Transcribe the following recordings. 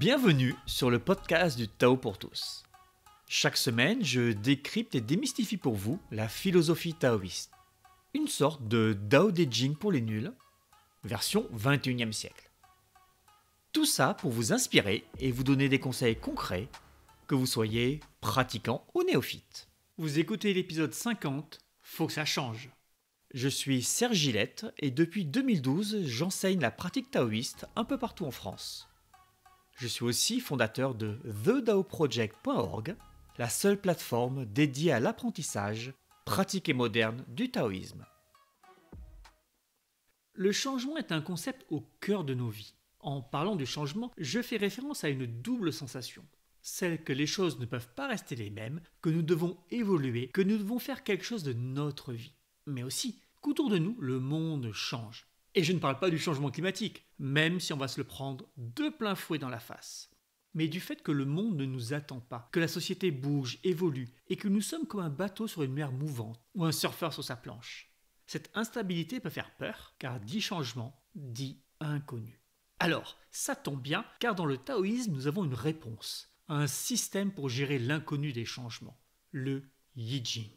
Bienvenue sur le podcast du Tao pour tous. Chaque semaine, je décrypte et démystifie pour vous la philosophie taoïste. Une sorte de Dao De Jing pour les nuls, version 21e siècle. Tout ça pour vous inspirer et vous donner des conseils concrets, que vous soyez pratiquant ou néophyte. Vous écoutez l'épisode 50, Faut que ça change. Je suis Serge Gillette et depuis 2012, j'enseigne la pratique taoïste un peu partout en France. Je suis aussi fondateur de thedaoproject.org, la seule plateforme dédiée à l'apprentissage, pratique et moderne du taoïsme. Le changement est un concept au cœur de nos vies. En parlant du changement, je fais référence à une double sensation. Celle que les choses ne peuvent pas rester les mêmes, que nous devons évoluer, que nous devons faire quelque chose de notre vie. Mais aussi qu'autour de nous, le monde change. Et je ne parle pas du changement climatique, même si on va se le prendre de plein fouet dans la face. Mais du fait que le monde ne nous attend pas, que la société bouge, évolue, et que nous sommes comme un bateau sur une mer mouvante, ou un surfeur sur sa planche. Cette instabilité peut faire peur, car dit changement, dit inconnu. Alors, ça tombe bien, car dans le taoïsme, nous avons une réponse, un système pour gérer l'inconnu des changements, le Yi Jing.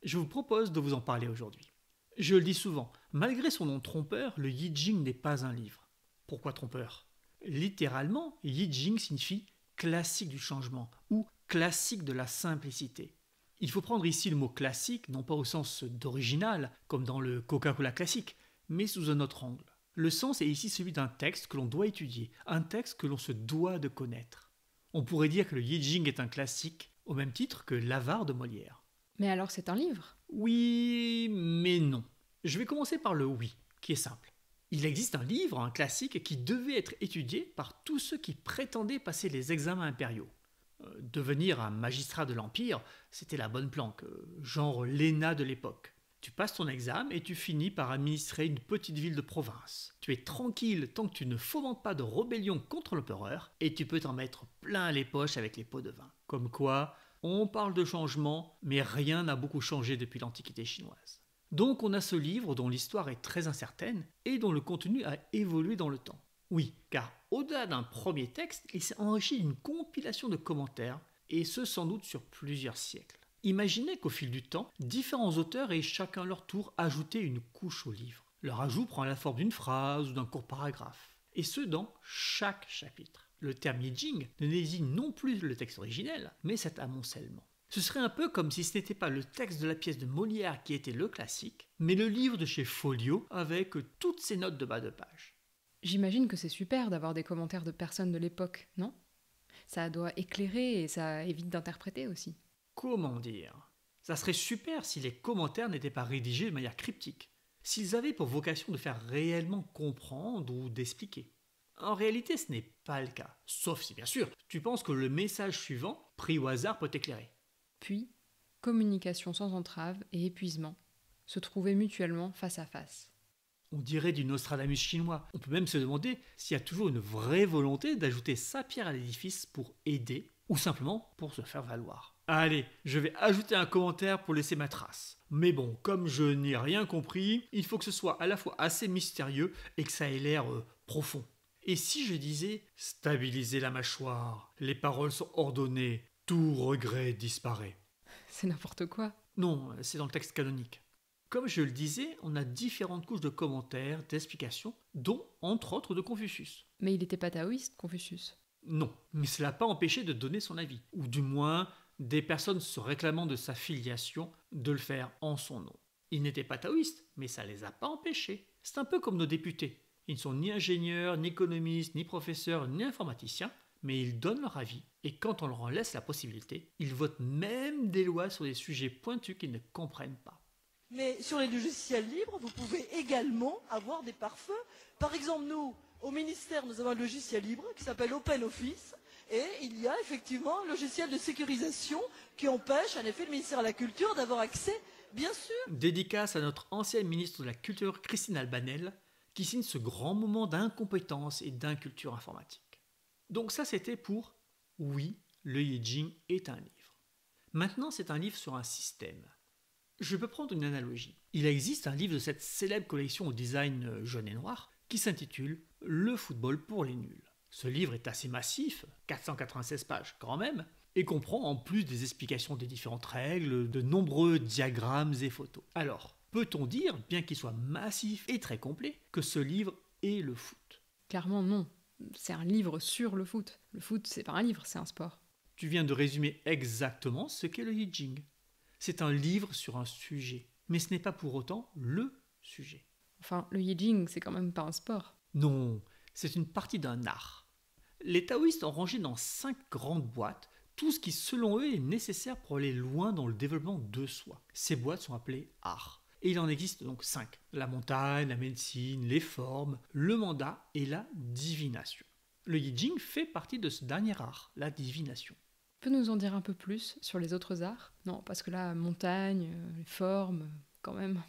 Je vous propose de vous en parler aujourd'hui. Je le dis souvent, malgré son nom trompeur, le Yi Jing n'est pas un livre. Pourquoi trompeur ? Littéralement, Yi Jing signifie classique du changement ou classique de la simplicité. Il faut prendre ici le mot classique, non pas au sens d'original, comme dans le Coca-Cola classique, mais sous un autre angle. Le sens est ici celui d'un texte que l'on doit étudier, un texte que l'on se doit de connaître. On pourrait dire que le Yi Jing est un classique, au même titre que l'Avare de Molière. Mais alors c'est un livre ? Oui, mais non. Je vais commencer par le oui, qui est simple. Il existe un livre, un classique, qui devait être étudié par tous ceux qui prétendaient passer les examens impériaux. Devenir un magistrat de l'Empire, c'était la bonne planque, genre l'ENA de l'époque. Tu passes ton examen et tu finis par administrer une petite ville de province. Tu es tranquille tant que tu ne fomentes pas de rébellion contre l'empereur et tu peux t'en mettre plein les poches avec les pots de vin. Comme quoi, on parle de changement, mais rien n'a beaucoup changé depuis l'Antiquité chinoise. Donc on a ce livre dont l'histoire est très incertaine et dont le contenu a évolué dans le temps. Oui, car au-delà d'un premier texte, il s'est enrichi d'une compilation de commentaires, et ce sans doute sur plusieurs siècles. Imaginez qu'au fil du temps, différents auteurs aient chacun leur tour ajouté une couche au livre. Leur ajout prend la forme d'une phrase ou d'un court paragraphe, et ce dans chaque chapitre. Le terme Yi Jing ne désigne non plus le texte originel, mais cet amoncellement. Ce serait un peu comme si ce n'était pas le texte de la pièce de Molière qui était le classique, mais le livre de chez Folio avec toutes ses notes de bas de page. J'imagine que c'est super d'avoir des commentaires de personnes de l'époque, non ? Ça doit éclairer et ça évite d'interpréter aussi. Comment dire ? Ça serait super si les commentaires n'étaient pas rédigés de manière cryptique, s'ils avaient pour vocation de faire réellement comprendre ou d'expliquer. En réalité, ce n'est pas le cas, sauf si bien sûr, tu penses que le message suivant, pris au hasard, peut t'éclairer. Puis, communication sans entrave et épuisement, se trouver mutuellement face à face. On dirait du Nostradamus chinois. On peut même se demander s'il y a toujours une vraie volonté d'ajouter sa pierre à l'édifice pour aider ou simplement pour se faire valoir. Allez, je vais ajouter un commentaire pour laisser ma trace. Mais bon, comme je n'ai rien compris, il faut que ce soit à la fois assez mystérieux et que ça ait l'air profond. Et si je disais « stabiliser la mâchoire, les paroles sont ordonnées, tout regret disparaît ». C'est n'importe quoi. Non, c'est dans le texte canonique. Comme je le disais, on a différentes couches de commentaires, d'explications, dont, entre autres, de Confucius. Mais il n'était pas taoïste, Confucius. Non, mais cela n'a pas empêché de donner son avis, ou du moins des personnes se réclamant de sa filiation de le faire en son nom. Il n'était pas taoïste, mais ça ne les a pas empêchés. C'est un peu comme nos députés. Ils ne sont ni ingénieurs, ni économistes, ni professeurs, ni informaticiens, mais ils donnent leur avis, et quand on leur en laisse la possibilité, ils votent même des lois sur des sujets pointus qu'ils ne comprennent pas. Mais sur les logiciels libres, vous pouvez également avoir des pare-feux. Par exemple, nous, au ministère, nous avons un logiciel libre qui s'appelle OpenOffice, et il y a effectivement un logiciel de sécurisation qui empêche, en effet, le ministère de la Culture d'avoir accès, bien sûr. Dédicace à notre ancienne ministre de la Culture, Christine Albanel, qui signe ce grand moment d'incompétence et d'inculture informatique. Donc ça, c'était pour « Oui, le Yi Jing est un livre ». Maintenant, c'est un livre sur un système. Je peux prendre une analogie. Il existe un livre de cette célèbre collection au design jaune et noir qui s'intitule « Le football pour les nuls ». Ce livre est assez massif, 496 pages quand même, et comprend en plus des explications des différentes règles, de nombreux diagrammes et photos. Alors, peut-on dire, bien qu'il soit massif et très complet, que ce livre est le foot? Clairement non. C'est un livre sur le foot. Le foot, c'est pas un livre, c'est un sport. Tu viens de résumer exactement ce qu'est le I Ching. C'est un livre sur un sujet, mais ce n'est pas pour autant le sujet. Enfin, le Yijing, c'est quand même pas un sport. Non, c'est une partie d'un art. Les taoïstes ont rangé dans 5 grandes boîtes tout ce qui, selon eux, est nécessaire pour aller loin dans le développement de soi. Ces boîtes sont appelées arts. Et il en existe donc 5. La montagne, la médecine, les formes, le mandat et la divination. Le I Ching fait partie de ce dernier art, la divination. Tu peux nous en dire un peu plus sur les autres arts? Non, parce que là, montagne, les formes, quand même.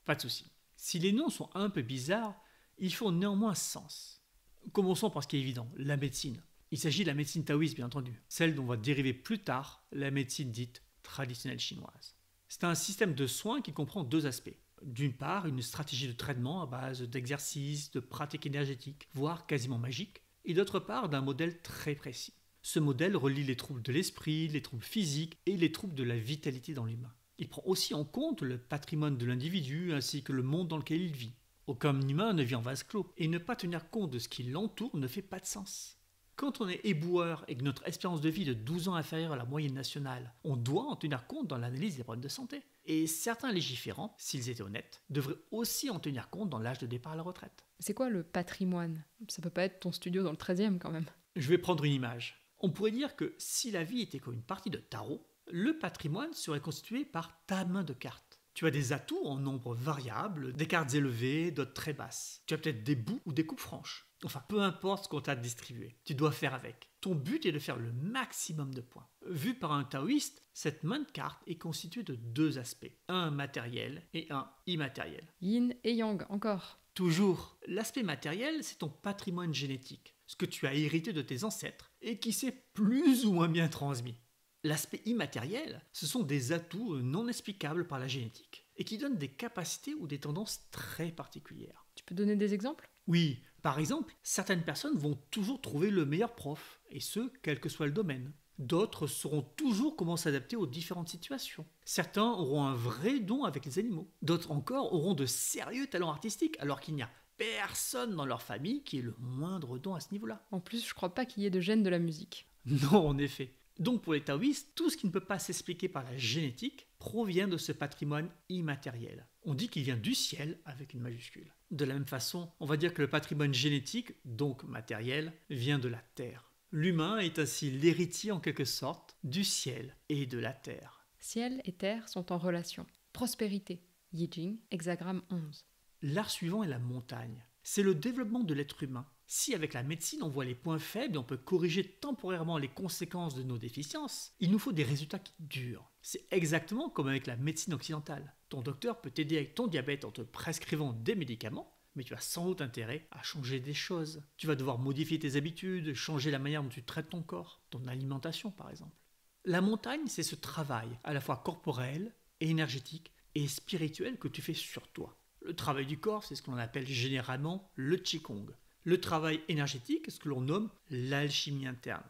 Pas de souci. Si les noms sont un peu bizarres, ils font néanmoins sens. Commençons par ce qui est évident, la médecine. Il s'agit de la médecine taoïste, bien entendu, celle dont va dériver plus tard la médecine dite traditionnelle chinoise. C'est un système de soins qui comprend 2 aspects. D'une part, une stratégie de traitement à base d'exercices, de pratiques énergétiques, voire quasiment magiques, et d'autre part, d'un modèle très précis. Ce modèle relie les troubles de l'esprit, les troubles physiques et les troubles de la vitalité dans l'humain. Il prend aussi en compte le patrimoine de l'individu ainsi que le monde dans lequel il vit. Aucun humain ne vit en vase clos, et ne pas tenir compte de ce qui l'entoure ne fait pas de sens. Quand on est éboueur et que notre espérance de vie est de 12 ans inférieure à la moyenne nationale, on doit en tenir compte dans l'analyse des problèmes de santé. Et certains légiférants, s'ils étaient honnêtes, devraient aussi en tenir compte dans l'âge de départ à la retraite. C'est quoi le patrimoine? Ça peut pas être ton studio dans le 13e quand même. Je vais prendre une image. On pourrait dire que si la vie était comme une partie de tarot, le patrimoine serait constitué par ta main de cartes. Tu as des atouts en nombre variable, des cartes élevées, d'autres très basses. Tu as peut-être des bouts ou des coupes franches. Enfin, peu importe ce qu'on t'a distribué, tu dois faire avec. Ton but est de faire le maximum de points. Vu par un taoïste, cette main de cartes est constituée de 2 aspects, un matériel et un immatériel. Yin et Yang, encore. Toujours, l'aspect matériel, c'est ton patrimoine génétique, ce que tu as hérité de tes ancêtres et qui s'est plus ou moins bien transmis. L'aspect immatériel, ce sont des atouts non explicables par la génétique et qui donnent des capacités ou des tendances très particulières. Tu peux donner des exemples? Oui, par exemple, certaines personnes vont toujours trouver le meilleur prof, et ce, quel que soit le domaine. D'autres sauront toujours comment s'adapter aux différentes situations. Certains auront un vrai don avec les animaux. D'autres encore auront de sérieux talents artistiques, alors qu'il n'y a personne dans leur famille qui ait le moindre don à ce niveau-là. En plus, je crois pas qu'il y ait de gènes de la musique. Non, en effet. Donc pour les taoïstes, tout ce qui ne peut pas s'expliquer par la génétique provient de ce patrimoine immatériel. On dit qu'il vient du ciel avec une majuscule. De la même façon, on va dire que le patrimoine génétique, donc matériel, vient de la terre. L'humain est ainsi l'héritier en quelque sorte du ciel et de la terre. Ciel et terre sont en relation. Prospérité. Yijing, hexagramme 11. L'art suivant est la montagne. C'est le développement de l'être humain. Si avec la médecine on voit les points faibles et on peut corriger temporairement les conséquences de nos déficiences, il nous faut des résultats qui durent. C'est exactement comme avec la médecine occidentale. Ton docteur peut t'aider avec ton diabète en te prescrivant des médicaments, mais tu as sans doute intérêt à changer des choses. Tu vas devoir modifier tes habitudes, changer la manière dont tu traites ton corps, ton alimentation par exemple. La montagne, c'est ce travail à la fois corporel, énergétique et spirituel que tu fais sur toi. Le travail du corps, c'est ce que l'on appelle généralement le Qigong. Le travail énergétique, c'est ce que l'on nomme l'alchimie interne.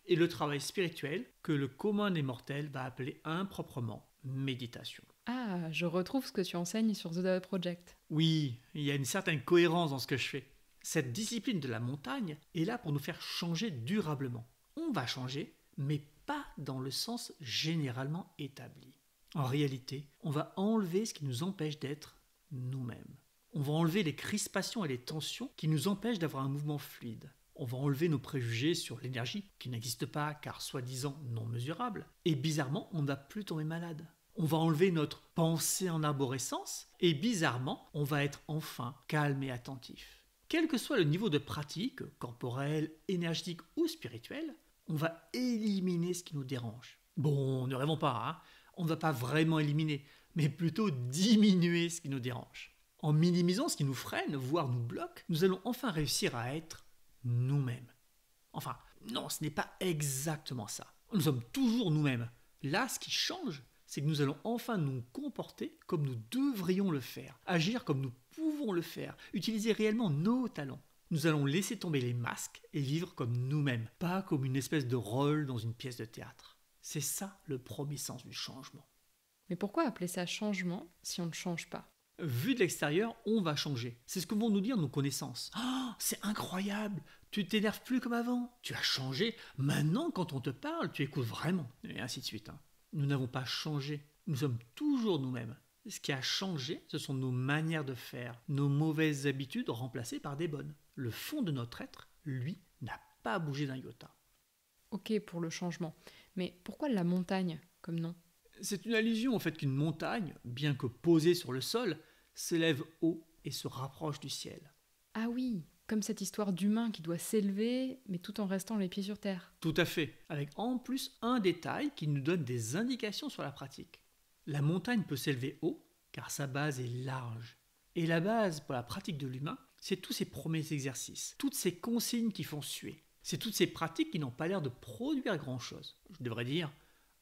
Et le travail spirituel, que le commun des mortels va appeler improprement méditation. Ah, je retrouve ce que tu enseignes sur The Tao Project. Oui, il y a une certaine cohérence dans ce que je fais. Cette discipline de la montagne est là pour nous faire changer durablement. On va changer, mais pas dans le sens généralement établi. En réalité, on va enlever ce qui nous empêche d'être nous-mêmes. On va enlever les crispations et les tensions qui nous empêchent d'avoir un mouvement fluide. On va enlever nos préjugés sur l'énergie, qui n'existe pas car soi-disant non mesurable. Et bizarrement, on ne va plus tomber malade. On va enlever notre pensée en arborescence et bizarrement, on va être enfin calme et attentif. Quel que soit le niveau de pratique, corporel, énergétique ou spirituel, on va éliminer ce qui nous dérange. Bon, ne rêvons pas, hein. On ne va pas vraiment éliminer, mais plutôt diminuer ce qui nous dérange. En minimisant ce qui nous freine, voire nous bloque, nous allons enfin réussir à être nous-mêmes. Enfin, non, ce n'est pas exactement ça. Nous sommes toujours nous-mêmes. Là, ce qui change, c'est que nous allons enfin nous comporter comme nous devrions le faire, agir comme nous pouvons le faire, utiliser réellement nos talents. Nous allons laisser tomber les masques et vivre comme nous-mêmes, pas comme une espèce de rôle dans une pièce de théâtre. C'est ça le premier sens du changement. Mais pourquoi appeler ça changement si on ne change pas? Vu de l'extérieur, on va changer. C'est ce que vont nous dire nos connaissances. Oh, c'est incroyable, tu t'énerves plus comme avant, tu as changé. Maintenant, quand on te parle, tu écoutes vraiment. Et ainsi de suite. Nous n'avons pas changé, nous sommes toujours nous-mêmes. Ce qui a changé, ce sont nos manières de faire, nos mauvaises habitudes remplacées par des bonnes. Le fond de notre être, lui, n'a pas bougé d'un iota. Ok pour le changement, mais pourquoi la montagne comme nom? C'est une allusion au fait qu'une montagne, bien que posée sur le sol, s'élève haut et se rapproche du ciel. Ah oui, comme cette histoire d'humain qui doit s'élever, mais tout en restant les pieds sur terre. Tout à fait, avec en plus un détail qui nous donne des indications sur la pratique. La montagne peut s'élever haut, car sa base est large. Et la base pour la pratique de l'humain, c'est tous ces premiers exercices, toutes ces consignes qui font suer. C'est toutes ces pratiques qui n'ont pas l'air de produire grand-chose, je devrais dire,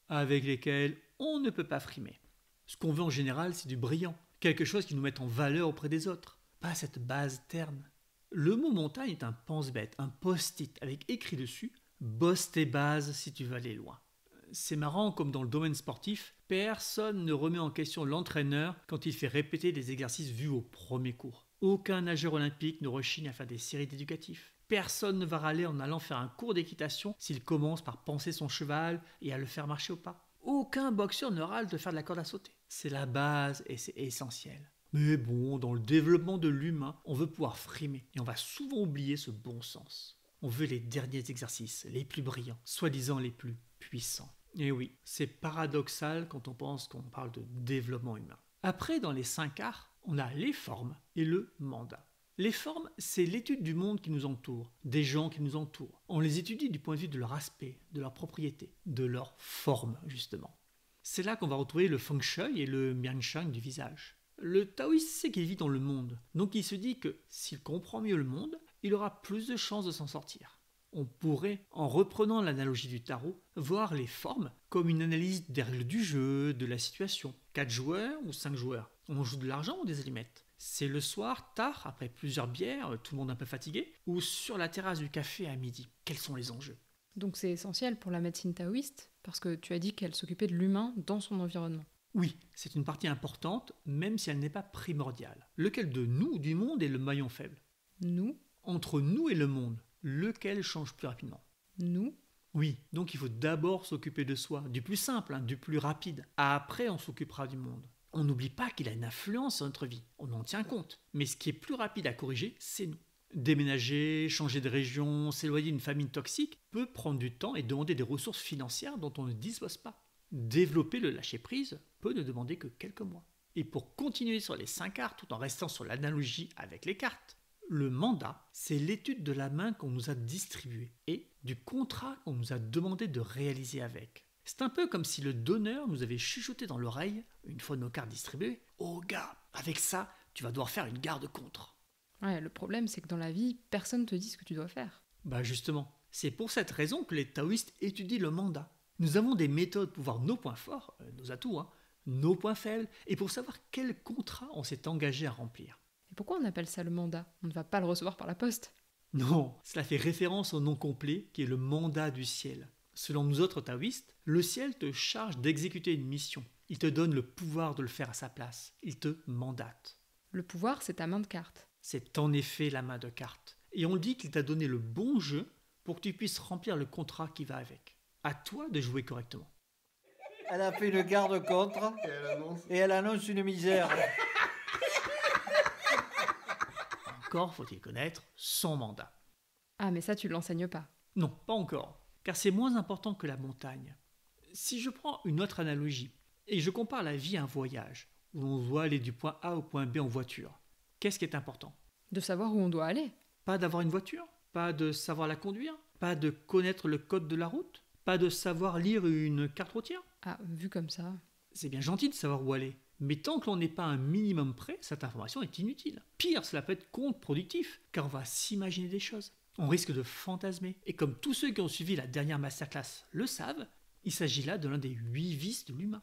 avec lesquelles on ne peut pas frimer. Ce qu'on veut en général, c'est du brillant, quelque chose qui nous mette en valeur auprès des autres, pas cette base terne. Le mot montagne est un pense-bête, un post-it avec écrit dessus « Bosse tes bases si tu veux aller loin ». C'est marrant, comme dans le domaine sportif, personne ne remet en question l'entraîneur quand il fait répéter les exercices vus au premier cours. Aucun nageur olympique ne rechigne à faire des séries d'éducatifs. Personne ne va râler en allant faire un cours d'équitation s'il commence par panser son cheval et à le faire marcher au pas. Aucun boxeur ne râle de faire de la corde à sauter. C'est la base et c'est essentiel. Mais bon, dans le développement de l'humain, on veut pouvoir frimer et on va souvent oublier ce bon sens. On veut les derniers exercices, les plus brillants, soi-disant les plus puissants. Et oui, c'est paradoxal quand on pense qu'on parle de développement humain. Après, dans les 5 arts, on a les formes et le mandat. Les formes, c'est l'étude du monde qui nous entoure, des gens qui nous entourent. On les étudie du point de vue de leur aspect, de leur propriété, de leur forme, justement. C'est là qu'on va retrouver le feng shui et le mianshang du visage. Le taoïste sait qu'il vit dans le monde, donc il se dit que s'il comprend mieux le monde, il aura plus de chances de s'en sortir. On pourrait, en reprenant l'analogie du tarot, voir les formes comme une analyse des règles du jeu, de la situation. 4 joueurs ou 5 joueurs. On joue de l'argent ou des allumettes. C'est le soir, tard, après plusieurs bières, tout le monde un peu fatigué, ou sur la terrasse du café à midi. Quels sont les enjeux? Donc c'est essentiel pour la médecine taoïste, parce que tu as dit qu'elle s'occupait de l'humain dans son environnement. Oui, c'est une partie importante, même si elle n'est pas primordiale. Lequel de nous, du monde, est le maillon faible? Nous, Entre nous et le monde, lequel change plus rapidement? nous, Oui, donc il faut d'abord s'occuper de soi, du plus simple, du plus rapide. Après, on s'occupera du monde. On n'oublie pas qu'il a une influence sur notre vie, on en tient compte. Mais ce qui est plus rapide à corriger, c'est nous. Déménager, changer de région, s'éloigner d'une famille toxique peut prendre du temps et demander des ressources financières dont on ne dispose pas. Développer le lâcher-prise peut ne demander que quelques mois. Et pour continuer sur les 5 arts tout en restant sur l'analogie avec les cartes, le mandat, c'est l'étude de la main qu'on nous a distribuée et du contrat qu'on nous a demandé de réaliser avec. C'est un peu comme si le donneur nous avait chuchoté dans l'oreille, une fois nos cartes distribuées, « Oh gars, avec ça, tu vas devoir faire une garde-contre. » Ouais, le problème c'est que dans la vie, personne te dit ce que tu dois faire. Bah justement, c'est pour cette raison que les taoïstes étudient le mandat. Nous avons des méthodes pour voir nos points forts, nos atouts, nos points faibles, et pour savoir quel contrat on s'est engagé à remplir. Et pourquoi on appelle ça le mandat? On ne va pas le recevoir par la poste. Non, cela fait référence au nom complet qui est le mandat du ciel. Selon nous autres taoïstes, le ciel te charge d'exécuter une mission. Il te donne le pouvoir de le faire à sa place. Il te mandate. Le pouvoir, c'est ta main de carte. C'est en effet la main de carte. Et on dit qu'il t'a donné le bon jeu pour que tu puisses remplir le contrat qui va avec. À toi de jouer correctement. Elle a fait une garde contre et elle annonce une misère. Encore faut-il connaître son mandat. Ah, mais ça, tu ne l'enseignes pas. Non, pas encore, car c'est moins important que la montagne. Si je prends une autre analogie et je compare la vie à un voyage, où l'on doit aller du point A au point B en voiture, qu'est-ce qui est important? De savoir où on doit aller. Pas d'avoir une voiture? Pas de savoir la conduire? Pas de connaître le code de la route? Pas de savoir lire une carte routière? Ah, vu comme ça. C'est bien gentil de savoir où aller, mais tant que l'on n'est pas un minimum près, cette information est inutile. Pire, cela peut être contre-productif, car on va s'imaginer des choses. On risque de fantasmer. Et comme tous ceux qui ont suivi la dernière masterclass le savent, il s'agit là de l'un des 8 vices de l'humain.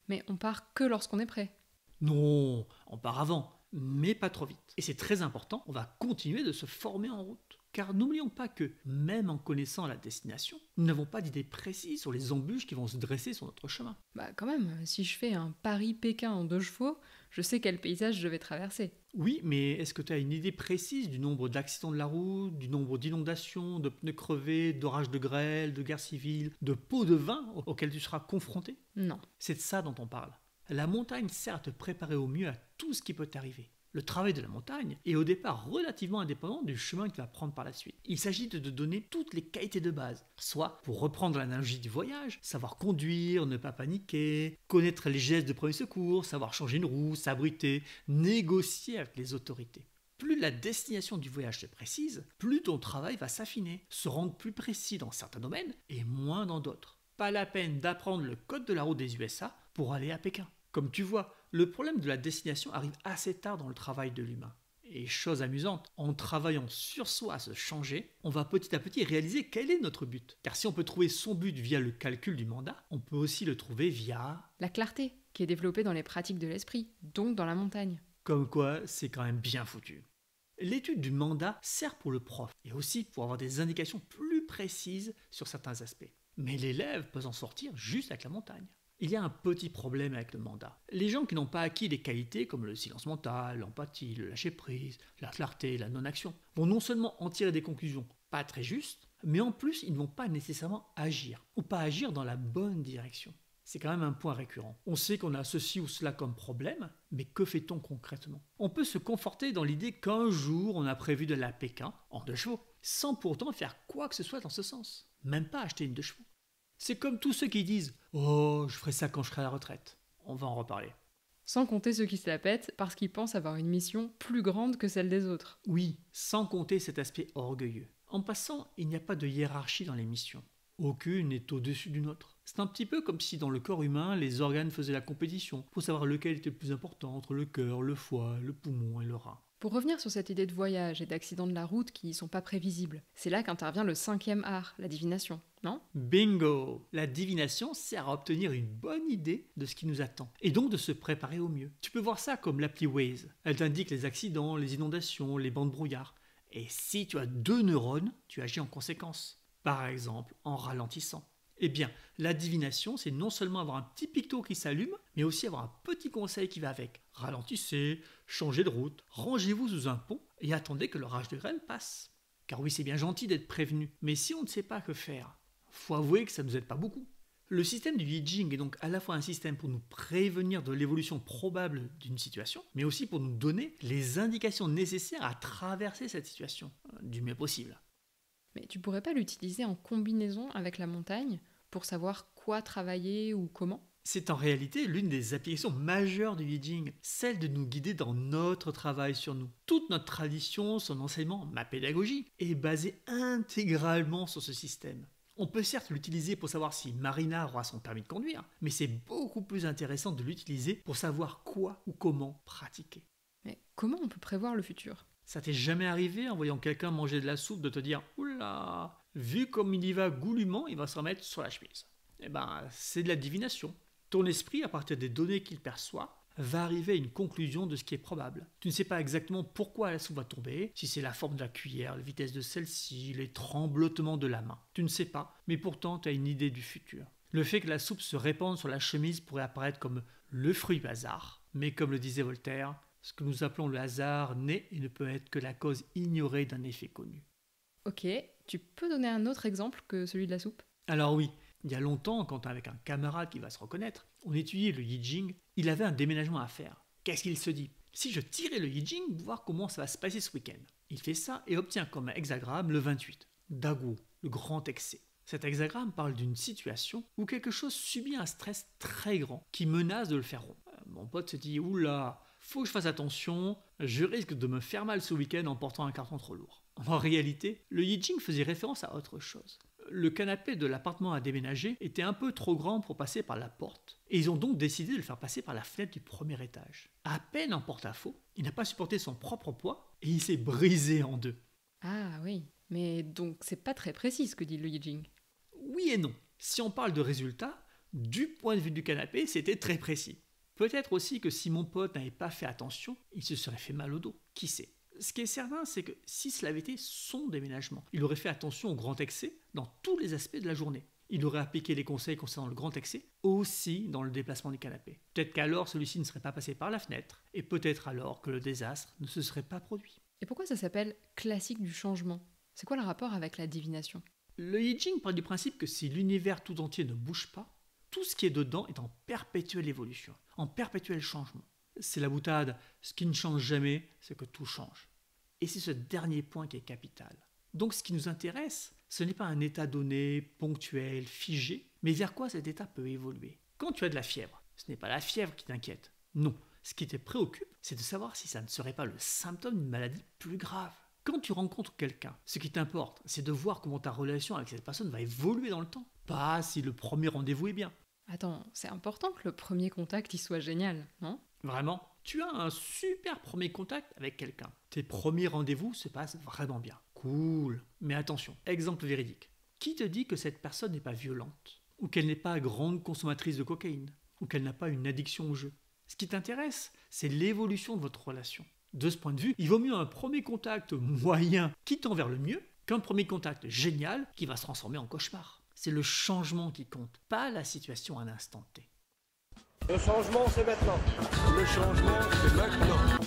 Mais on part que lorsqu'on est prêt. Non, on part avant. mais pas trop vite. Et c'est très important, on va continuer de se former en route. Car n'oublions pas que, même en connaissant la destination, nous n'avons pas d'idée précise sur les embûches qui vont se dresser sur notre chemin. Bah quand même, si je fais un Paris-Pékin en 2 chevaux, je sais quel paysage je vais traverser. Oui, mais est-ce que tu as une idée précise du nombre d'accidents de la route, du nombre d'inondations, de pneus crevés, d'orages de grêle, de guerres civiles, de pots de vin auxquels tu seras confronté? Non. C'est de ça dont on parle. La montagne sert à te préparer au mieux à tout ce qui peut t'arriver. Le travail de la montagne est au départ relativement indépendant du chemin que tu vas prendre par la suite. Il s'agit de te donner toutes les qualités de base, soit, pour reprendre l'analogie du voyage, savoir conduire, ne pas paniquer, connaître les gestes de premier secours, savoir changer une roue, s'abriter, négocier avec les autorités. Plus la destination du voyage se précise, plus ton travail va s'affiner, se rendre plus précis dans certains domaines et moins dans d'autres. Pas la peine d'apprendre le code de la route des USA pour aller à Pékin. Comme tu vois, le problème de la destination arrive assez tard dans le travail de l'humain. Et chose amusante, en travaillant sur soi à se changer, on va petit à petit réaliser quel est notre but. Car si on peut trouver son but via le calcul du mandat, on peut aussi le trouver via... La clarté, qui est développée dans les pratiques de l'esprit, donc dans la montagne. Comme quoi, c'est quand même bien foutu. L'étude du mandat sert pour le prof, et aussi pour avoir des indications plus précises sur certains aspects. Mais l'élève peut s'en sortir juste avec la montagne. Il y a un petit problème avec le mandat. Les gens qui n'ont pas acquis des qualités comme le silence mental, l'empathie, le lâcher-prise, la clarté, la non-action, vont non seulement en tirer des conclusions pas très justes, mais en plus ils ne vont pas nécessairement agir, ou pas agir dans la bonne direction. C'est quand même un point récurrent. On sait qu'on a ceci ou cela comme problème, mais que fait-on concrètement? On peut se conforter dans l'idée qu'un jour on a prévu d'aller à Pékin en 2 chevaux, sans pourtant faire quoi que ce soit dans ce sens. Même pas acheter une 2 chevaux. C'est comme tous ceux qui disent « Oh, je ferai ça quand je serai à la retraite ». On va en reparler. Sans compter ceux qui se la pètent parce qu'ils pensent avoir une mission plus grande que celle des autres. Oui, sans compter cet aspect orgueilleux. En passant, il n'y a pas de hiérarchie dans les missions. Aucune n'est au-dessus d'une autre. C'est un petit peu comme si dans le corps humain, les organes faisaient la compétition pour savoir lequel était le plus important entre le cœur, le foie, le poumon et le rein. Pour revenir sur cette idée de voyage et d'accidents de la route qui ne sont pas prévisibles, c'est là qu'intervient le 5e art, la divination, non? Bingo! La divination sert à obtenir une bonne idée de ce qui nous attend, et donc de se préparer au mieux. Tu peux voir ça comme l'appli Waze. Elle t'indique les accidents, les inondations, les bancs de brouillard. Et si tu as 2 neurones, tu agis en conséquence. Par exemple, en ralentissant. Eh bien, la divination, c'est non seulement avoir un petit picto qui s'allume, mais aussi avoir un petit conseil qui va avec. Ralentissez, changez de route, rangez-vous sous un pont et attendez que l'orage de grêle passe. Car oui, c'est bien gentil d'être prévenu, mais si on ne sait pas que faire, faut avouer que ça ne nous aide pas beaucoup. Le système du Yi Jing est donc à la fois un système pour nous prévenir de l'évolution probable d'une situation, mais aussi pour nous donner les indications nécessaires à traverser cette situation, du mieux possible. Mais tu pourrais pas l'utiliser en combinaison avec la montagne pour savoir quoi travailler ou comment? C'est en réalité l'une des applications majeures du Yi Jing, celle de nous guider dans notre travail sur nous. Toute notre tradition, son enseignement, ma pédagogie, est basée intégralement sur ce système. On peut certes l'utiliser pour savoir si Marina aura son permis de conduire, mais c'est beaucoup plus intéressant de l'utiliser pour savoir quoi ou comment pratiquer. Mais comment on peut prévoir le futur? Ça t'est jamais arrivé en voyant quelqu'un manger de la soupe de te dire « Oula, vu comme il y va goulûment, il va se remettre sur la chemise ». Eh ben, c'est de la divination. Ton esprit, à partir des données qu'il perçoit, va arriver à une conclusion de ce qui est probable. Tu ne sais pas exactement pourquoi la soupe va tomber, si c'est la forme de la cuillère, la vitesse de celle-ci, les tremblotements de la main. Tu ne sais pas, mais pourtant tu as une idée du futur. Le fait que la soupe se répande sur la chemise pourrait apparaître comme le fruit du hasard, mais comme le disait Voltaire, ce que nous appelons le hasard n'est et ne peut être que la cause ignorée d'un effet connu. Ok, tu peux donner un autre exemple que celui de la soupe? Alors oui, il y a longtemps, quand avec un camarade qui va se reconnaître, on étudiait le Yi Jing, il avait un déménagement à faire. Qu'est-ce qu'il se dit? Si je tirais le Yi Jing, voir comment ça va se passer ce week-end. Il fait ça et obtient comme hexagramme le 28, Daguo, le grand excès. Cet hexagramme parle d'une situation où quelque chose subit un stress très grand qui menace de le faire rompre. Mon pote se dit « Oula, faut que je fasse attention, je risque de me faire mal ce week-end en portant un carton trop lourd. » En réalité, le Yi Jing faisait référence à autre chose. Le canapé de l'appartement à déménager était un peu trop grand pour passer par la porte, et ils ont donc décidé de le faire passer par la fenêtre du premier étage. À peine en porte-à-faux, il n'a pas supporté son propre poids, et il s'est brisé en 2. Ah oui, mais donc c'est pas très précis ce que dit le Yi Jing. Oui et non. Si on parle de résultats, du point de vue du canapé, c'était très précis. Peut-être aussi que si mon pote n'avait pas fait attention, il se serait fait mal au dos. Qui sait? Ce qui est certain, c'est que si cela avait été son déménagement, il aurait fait attention au grand excès dans tous les aspects de la journée. Il aurait appliqué les conseils concernant le grand excès aussi dans le déplacement du canapé. Peut-être qu'alors celui-ci ne serait pas passé par la fenêtre, et peut-être alors que le désastre ne se serait pas produit. Et pourquoi ça s'appelle classique du changement? C'est quoi le rapport avec la divination? Le I Ching part du principe que si l'univers tout entier ne bouge pas, tout ce qui est dedans est en perpétuelle évolution, en perpétuel changement. C'est la boutade, ce qui ne change jamais, c'est que tout change. Et c'est ce dernier point qui est capital. Donc ce qui nous intéresse, ce n'est pas un état donné, ponctuel, figé, mais vers quoi cet état peut évoluer. Quand tu as de la fièvre, ce n'est pas la fièvre qui t'inquiète. Non, ce qui te préoccupe, c'est de savoir si ça ne serait pas le symptôme d'une maladie plus grave. Quand tu rencontres quelqu'un, ce qui t'importe, c'est de voir comment ta relation avec cette personne va évoluer dans le temps. Pas si le premier rendez-vous est bien. Attends, c'est important que le premier contact y soit génial, non? Vraiment, tu as un super premier contact avec quelqu'un. Tes premiers rendez-vous se passent vraiment bien. Cool. Mais attention, exemple véridique. Qui te dit que cette personne n'est pas violente? Ou qu'elle n'est pas grande consommatrice de cocaïne? Ou qu'elle n'a pas une addiction au jeu? Ce qui t'intéresse, c'est l'évolution de votre relation. De ce point de vue, il vaut mieux un premier contact moyen qui tend vers le mieux qu'un premier contact génial qui va se transformer en cauchemar. C'est le changement qui compte, pas la situation à l'instant T. Le changement, c'est maintenant. Le changement, c'est maintenant.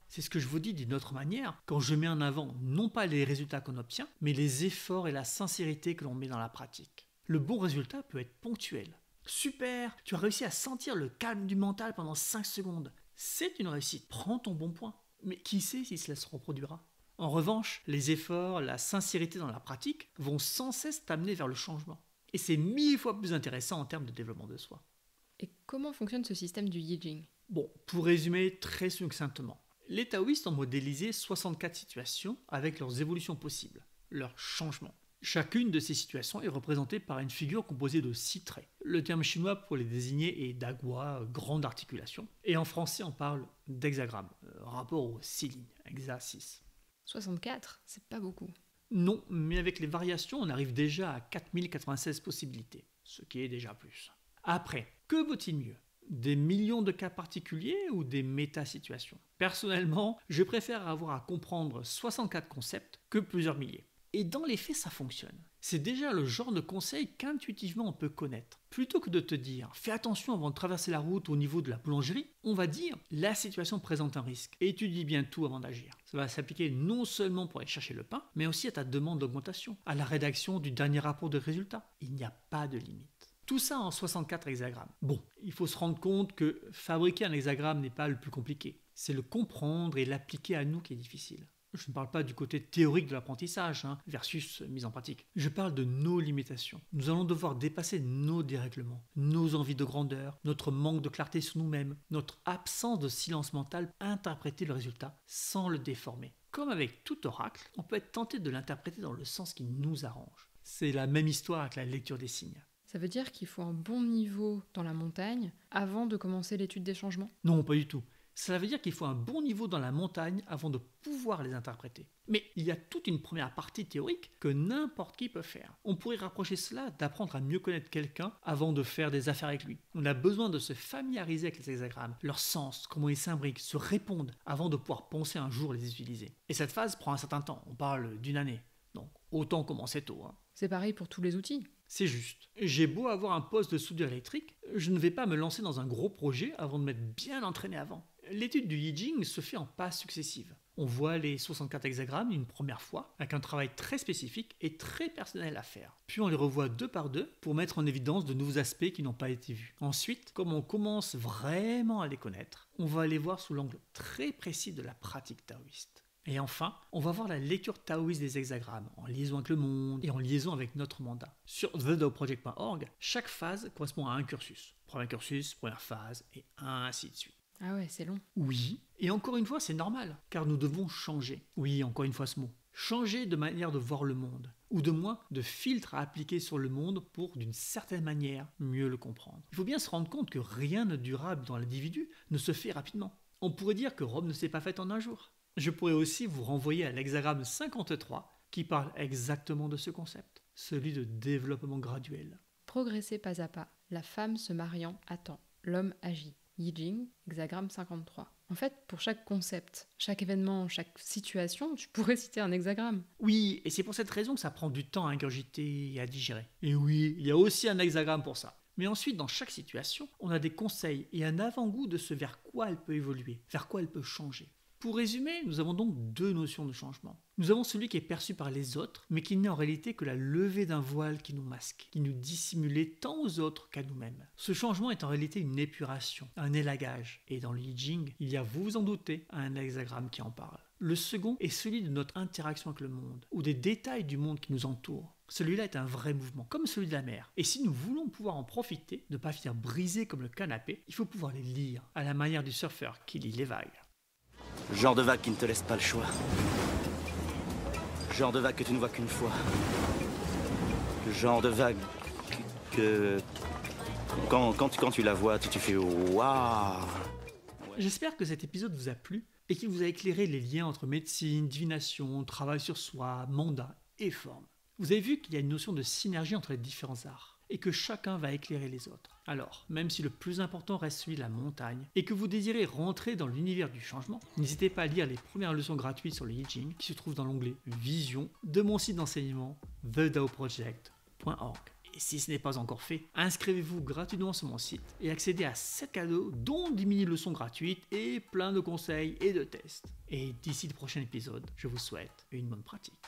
C'est ce que je vous dis d'une autre manière quand je mets en avant non pas les résultats qu'on obtient, mais les efforts et la sincérité que l'on met dans la pratique. Le bon résultat peut être ponctuel. Super, tu as réussi à sentir le calme du mental pendant 5 secondes. C'est une réussite, prends ton bon point. Mais qui sait si cela se reproduira? En revanche, les efforts, la sincérité dans la pratique vont sans cesse t'amener vers le changement. Et c'est 1000 fois plus intéressant en termes de développement de soi. Et comment fonctionne ce système du Yi Jing? Bon, pour résumer très succinctement, les taoïstes ont modélisé 64 situations avec leurs évolutions possibles, leurs changements. Chacune de ces situations est représentée par une figure composée de 6 traits. Le terme chinois pour les désigner est dagua, grande articulation, et en français on parle d'hexagramme, rapport aux 6 lignes, hexa 6. 64, c'est pas beaucoup. Non, mais avec les variations, on arrive déjà à 4096 possibilités, ce qui est déjà plus. Après, que vaut-il mieux? Des millions de cas particuliers ou des méta-situations? Personnellement, je préfère avoir à comprendre 64 concepts que plusieurs milliers. Et dans les faits, ça fonctionne. C'est déjà le genre de conseil qu'intuitivement on peut connaître. Plutôt que de te dire « fais attention avant de traverser la route au niveau de la boulangerie », on va dire « la situation présente un risque, étudie bien tout avant d'agir ». Ça va s'appliquer non seulement pour aller chercher le pain, mais aussi à ta demande d'augmentation, à la rédaction du dernier rapport de résultats. Il n'y a pas de limite. Tout ça en 64 hexagrammes. Bon, il faut se rendre compte que fabriquer un hexagramme n'est pas le plus compliqué. C'est le comprendre et l'appliquer à nous qui est difficile. Je ne parle pas du côté théorique de l'apprentissage versus mise en pratique. Je parle de nos limitations. Nous allons devoir dépasser nos dérèglements, nos envies de grandeur, notre manque de clarté sur nous-mêmes, notre absence de silence mental, interpréter le résultat sans le déformer. Comme avec tout oracle, on peut être tenté de l'interpréter dans le sens qui nous arrange. C'est la même histoire avec la lecture des signes. Ça veut dire qu'il faut un bon niveau dans la montagne avant de commencer l'étude des changements? Non, pas du tout. Cela veut dire qu'il faut un bon niveau dans la montagne avant de pouvoir les interpréter. Mais il y a toute une première partie théorique que n'importe qui peut faire. On pourrait rapprocher cela d'apprendre à mieux connaître quelqu'un avant de faire des affaires avec lui. On a besoin de se familiariser avec les hexagrammes, leur sens, comment ils s'imbriquent, se répondent avant de pouvoir penser un jour les utiliser. Et cette phase prend un certain temps, on parle d'une année. Donc autant commencer tôt. C'est pareil pour tous les outils. C'est juste. J'ai beau avoir un poste de soudure électrique, je ne vais pas me lancer dans un gros projet avant de m'être bien entraîné avant. L'étude du Yi Jing se fait en passes successives. On voit les 64 hexagrammes une première fois, avec un travail très spécifique et très personnel à faire. Puis on les revoit 2 par 2 pour mettre en évidence de nouveaux aspects qui n'ont pas été vus. Ensuite, comme on commence vraiment à les connaître, on va les voir sous l'angle très précis de la pratique taoïste. Et enfin, on va voir la lecture taoïste des hexagrammes, en liaison avec le monde et en liaison avec notre mandat. Sur thedaoproject.org, chaque phase correspond à un cursus. Premier cursus, première phase, et ainsi de suite. Ah ouais, c'est long. Oui, et encore une fois, c'est normal, car nous devons changer. Oui, encore une fois ce mot. Changer de manière de voir le monde, ou de moins de filtre à appliquer sur le monde pour, d'une certaine manière, mieux le comprendre. Il faut bien se rendre compte que rien de durable dans l'individu ne se fait rapidement. On pourrait dire que Rome ne s'est pas faite en un jour. Je pourrais aussi vous renvoyer à l'hexagramme 53 qui parle exactement de ce concept, celui de développement graduel. Progresser pas à pas, la femme se mariant attend, l'homme agit. Yijing, hexagramme 53. En fait, pour chaque concept, chaque événement, chaque situation, tu pourrais citer un hexagramme. Oui, et c'est pour cette raison que ça prend du temps à ingurgiter et à digérer. Et oui, il y a aussi un hexagramme pour ça. Mais ensuite, dans chaque situation, on a des conseils et un avant-goût de ce vers quoi elle peut évoluer, vers quoi elle peut changer. Pour résumer, nous avons donc deux notions de changement. Nous avons celui qui est perçu par les autres, mais qui n'est en réalité que la levée d'un voile qui nous masque, qui nous dissimule tant aux autres qu'à nous-mêmes. Ce changement est en réalité une épuration, un élagage. Et dans le I Ching, il y a, vous vous en doutez, un hexagramme qui en parle. Le second est celui de notre interaction avec le monde, ou des détails du monde qui nous entoure. Celui-là est un vrai mouvement, comme celui de la mer. Et si nous voulons pouvoir en profiter, ne pas finir brisé comme le canapé, il faut pouvoir les lire, à la manière du surfeur qui lit les vagues. Genre de vague qui ne te laisse pas le choix. Genre de vague que tu ne vois qu'une fois. Genre de vague que... Quand tu la vois, tu fais waouh. J'espère que cet épisode vous a plu et qu'il vous a éclairé les liens entre médecine, divination, travail sur soi, mandat et forme. Vous avez vu qu'il y a une notion de synergie entre les différents arts et que chacun va éclairer les autres. Alors, même si le plus important reste celui de la montagne et que vous désirez rentrer dans l'univers du changement, n'hésitez pas à lire les premières leçons gratuites sur le I Ching qui se trouvent dans l'onglet Vision de mon site d'enseignement thedaoproject.org. Et si ce n'est pas encore fait, inscrivez-vous gratuitement sur mon site et accédez à 7 cadeaux dont 10 mini-leçons gratuites et plein de conseils et de tests. Et d'ici le prochain épisode, je vous souhaite une bonne pratique.